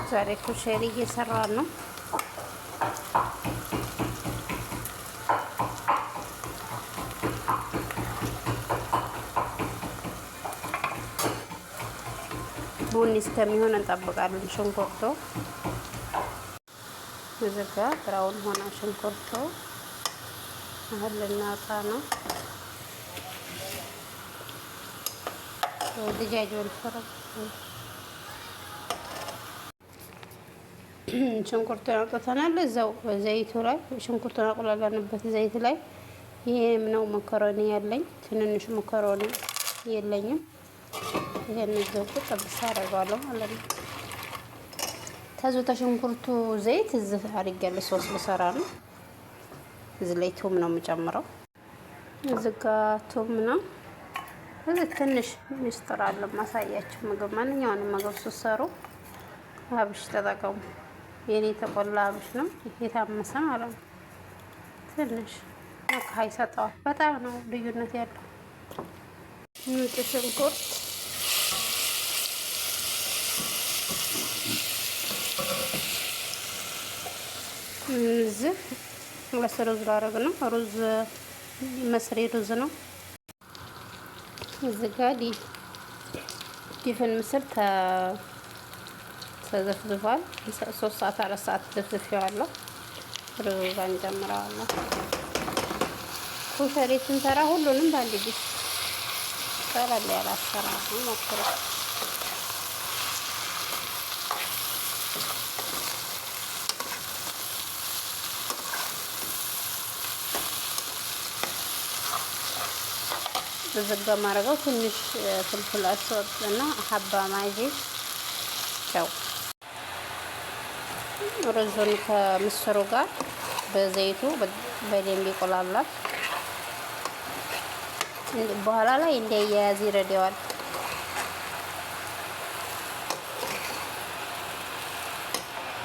ዛሬ ኩሸሪ እየሰራን ነው። ቡኒ እስከሚሆን እንጠብቃለን። ሽንኩርቱ እዚህ ጋ ብራውን ሆና ሽንኩርቱ አሁን ልናወጣ ነው። ድጃጁን ፈረም ሽንኩርቱን አውጥተናል። እዛው ዘይቱ ላይ ሽንኩርቱን አቁላላንበት ዘይት ላይ ይሄም ነው መኮረኒ ያለኝ። ትንንሽ መኮረኒ የለኝም። ይሄን እዛው ጥብስ አደርጋለሁ ማለት ነው። ከዚህ ተሽንኩርቱ ዘይት እዚህ አድርጌያለሁ። ሶስ ልሰራ ነው። እዚህ ላይ ቱም ነው የምጨምረው። እዚህ ጋር ቱም ነው። እዚህ ትንሽ ሚስጥር አለ ማሳያችሁ። ምግብ ማንኛውንም ምግብ ስትሰሩ አብሽ ተጠቀሙ። የኔ የተቆላ አብሽ ነው። የታመሰ ማለት ነው። ትንሽ ነካ ይሰጠዋል። በጣም ነው ልዩነት ያለው። ነጭ ሽንኩርት እዚህ ሩዝ ላደርግ ነው። ሩዝ መስሪ ሩዝ ነው። እዚህ ጋር ዲፍን ምስር ተዘፍዝፏል። 3 ሰዓት 4 ሰዓት ዘፍዝፌዋለሁ። ሩዝ እንጨምረዋለሁ። ኩሸሪ ስንሰራ ሁሉንም በአንድ ዲሽ ቀለል ያለ አሰራር ነው። ሞክሩ። በዘጋ ማረጋው ትንሽ ፍልፍል አስወጥ እና ሀባ ማጂ ቻው። ሩዙን ከምስሩ ጋር በዘይቱ በደንብ ይቆላላል። በኋላ ላይ እንዳያያዝ ይረዳዋል።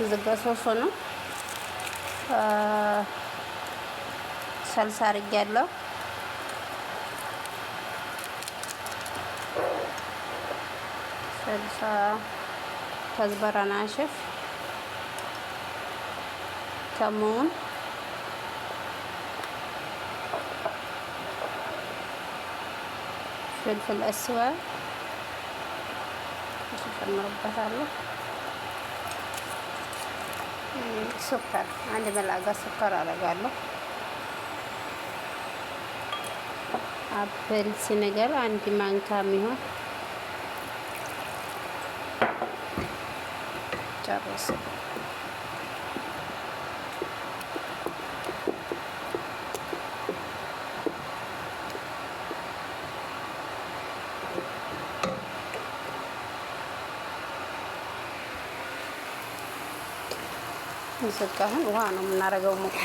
ዝጋ ሶሶ ነው። ሰልሳ አድርጌያለሁ። ሰልሳ ከዝበራ ናሽፍ ከሙን ፍልፍል አስዋድ እጨምርበታለሁ። ሱከር አንድ መላጋ ሱከር አደርጋለሁ። አፕል ሲነገር አንድ ማንካ የሚሆን ጨርስ። አሁን ውሃ ነው የምናደርገው። ሙቅ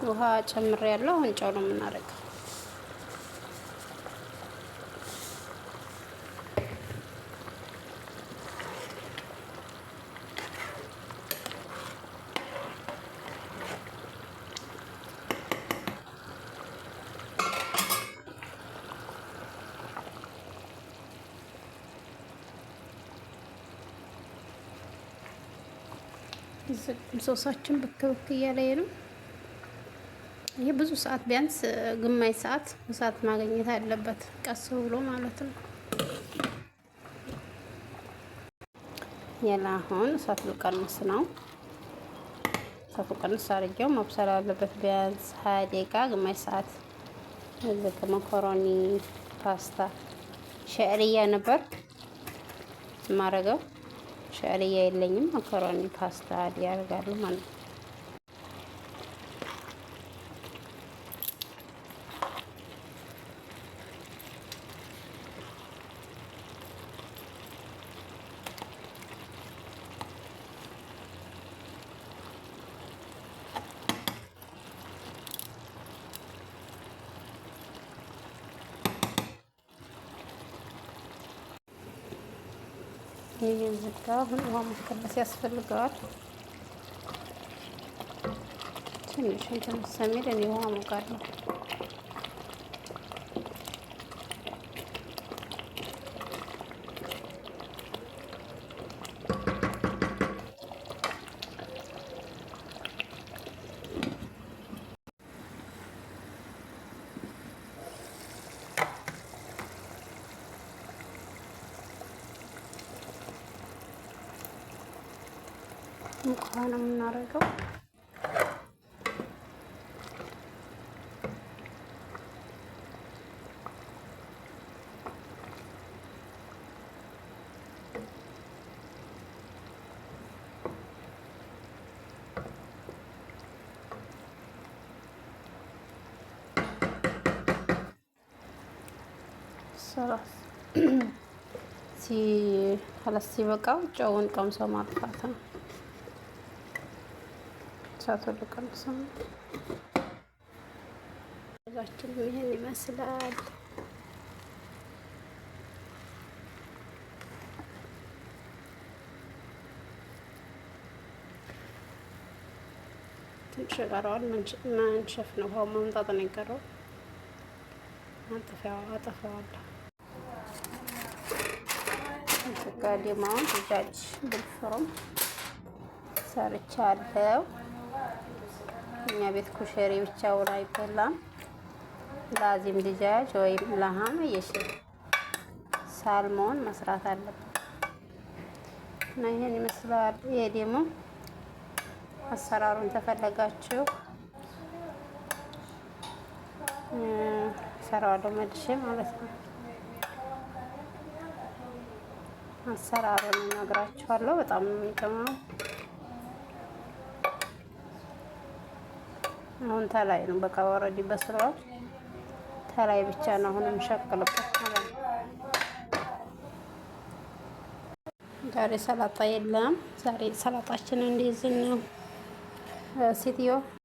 ውሃ ጨምሬያለሁ። አሁን ጨው ነው የምናደርገው። ሶሳችን ብክ ብክ እያለ ነው። ይሄ ብዙ ሰዓት ቢያንስ ግማሽ ሰዓት እሳት ማግኘት አለበት፣ ቀስ ብሎ ማለት ነው። ያላ አሁን እሳት ልቀንስ ነው። እሳቱ ቀንስ አድርጌው መብሰል አለበት ቢያንስ 20 ደቂቃ ግማሽ ሰዓት። እዚህ መኮሮኒ ፓስታ ሸዕርያ ነበር ማረገው። ሸዕርያ የለኝም። መኮሮኒ ፓስታ ያደርጋለሁ ማለት ነው። ይሄ ዝጋ አሁን ውሃ መከለስ ያስፈልገዋል። ትንሽ እንትን ሰሚል እኔ ውሃ ሞቃለሁ። ሙቅ ውሃ ነው የምናደርገው። ከለስ ሲበቃው ጨውን ቀምሶ ማጥፋት ነው። እሳቱን ቀምሶ ዛችን ይሄን ይመስላል። ትንሽ ቀረዋል። መንሸፍ ነው፣ ውሃው መምጣት ነው የቀረው። አጠፋዋለሁ። ጋዴማውን ድጃጅ ብልፍሩም ሰርቻለሁ። እኛ ቤት ኩሸሪ ብቻውን አይበላም። ላዚም ድጃጅ ወይም ለሃም ሳልሞን መስራት አለብን እና ይሄን ይመስላል። ይሄ ደግሞ አሰራሩን ተፈለጋችሁ ሰራዋለሁ መልሼ ማለት ነው። አሰራሩን እነግራችኋለሁ። በጣም ነው የሚጥመው። አሁን ተላይ ነው በቃ ወረዲ በስሏል። ተላይ ብቻ ነው አሁን የምሸቅልበት ማለት ነው። ዛሬ ሰላጣ የለም። ዛሬ ሰላጣችንን እንደዚህ ነው ሴትዮ